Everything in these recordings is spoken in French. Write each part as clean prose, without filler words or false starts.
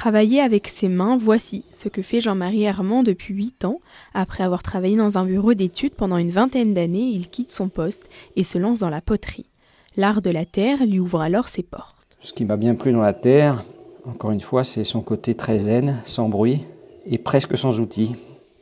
Travailler avec ses mains, voici ce que fait Jean-Marie Herman depuis 8 ans. Après avoir travaillé dans un bureau d'études pendant une vingtaine d'années, il quitte son poste et se lance dans la poterie. L'art de la terre lui ouvre alors ses portes. Ce qui m'a bien plu dans la terre, encore une fois, c'est son côté très zen, sans bruit et presque sans outils.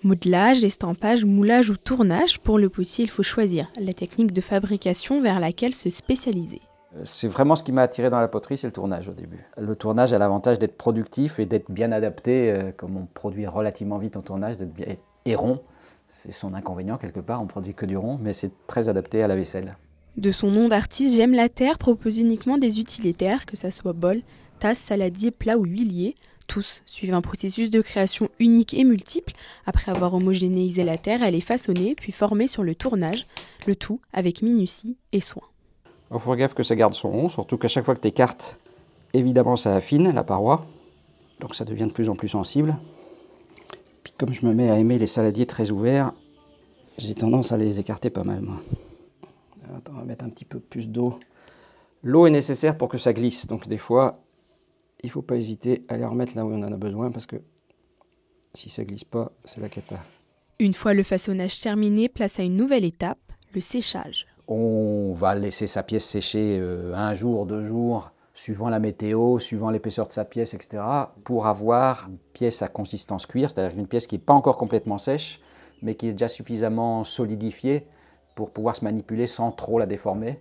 Modelage, estampage, moulage ou tournage, pour le potier, il faut choisir la technique de fabrication vers laquelle se spécialiser. C'est vraiment ce qui m'a attiré dans la poterie, c'est le tournage au début. Le tournage a l'avantage d'être productif et d'être bien adapté, comme on produit relativement vite en tournage, d'être bien et rond. C'est son inconvénient quelque part, on produit que du rond, mais c'est très adapté à la vaisselle. De son nom d'artiste, J'aime la terre propose uniquement des utilitaires, que ça soit bol, tasse, saladier, plat ou huilier. Tous suivent un processus de création unique et multiple. Après avoir homogénéisé la terre, elle est façonnée puis formée sur le tournage, le tout avec minutie et soin. Il faut faire gaffe que ça garde son rond, surtout qu'à chaque fois que tu écartes, évidemment ça affine la paroi, donc ça devient de plus en plus sensible. Puis comme je me mets à aimer les saladiers très ouverts, j'ai tendance à les écarter pas mal moi. Attends, on va mettre un petit peu plus d'eau. L'eau est nécessaire pour que ça glisse, donc des fois, il ne faut pas hésiter à les remettre là où on en a besoin, parce que si ça ne glisse pas, c'est la cata. Une fois le façonnage terminé, place à une nouvelle étape, le séchage. On va laisser sa pièce sécher 1 jour, 2 jours, suivant la météo, suivant l'épaisseur de sa pièce, etc. pour avoir une pièce à consistance cuir, c'est-à-dire une pièce qui n'est pas encore complètement sèche, mais qui est déjà suffisamment solidifiée pour pouvoir se manipuler sans trop la déformer.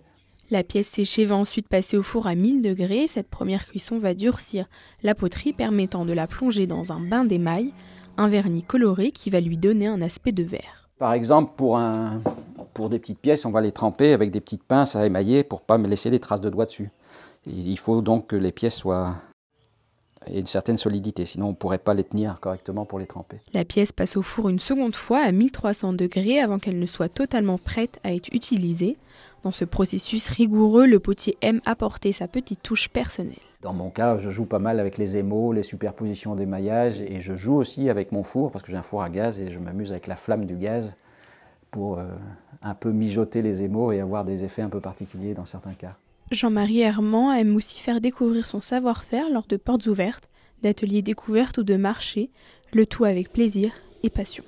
La pièce séchée va ensuite passer au four à 1000 degrés. Cette première cuisson va durcir la poterie, permettant de la plonger dans un bain d'émail, un vernis coloré qui va lui donner un aspect de verre. Par exemple, pour des petites pièces, on va les tremper avec des petites pinces à émailler pour ne pas me laisser des traces de doigts dessus. Et il faut donc que les pièces aient une certaine solidité, sinon on ne pourrait pas les tenir correctement pour les tremper. La pièce passe au four une seconde fois à 1300 degrés avant qu'elle ne soit totalement prête à être utilisée. Dans ce processus rigoureux, le potier aime apporter sa petite touche personnelle. Dans mon cas, je joue pas mal avec les émaux, les superpositions d'émaillage, et je joue aussi avec mon four, parce que j'ai un four à gaz, et je m'amuse avec la flamme du gaz pour un peu mijoter les émaux et avoir des effets un peu particuliers dans certains cas. Jean-Marie Herman aime aussi faire découvrir son savoir-faire lors de portes ouvertes, d'ateliers découvertes ou de marchés, le tout avec plaisir et passion.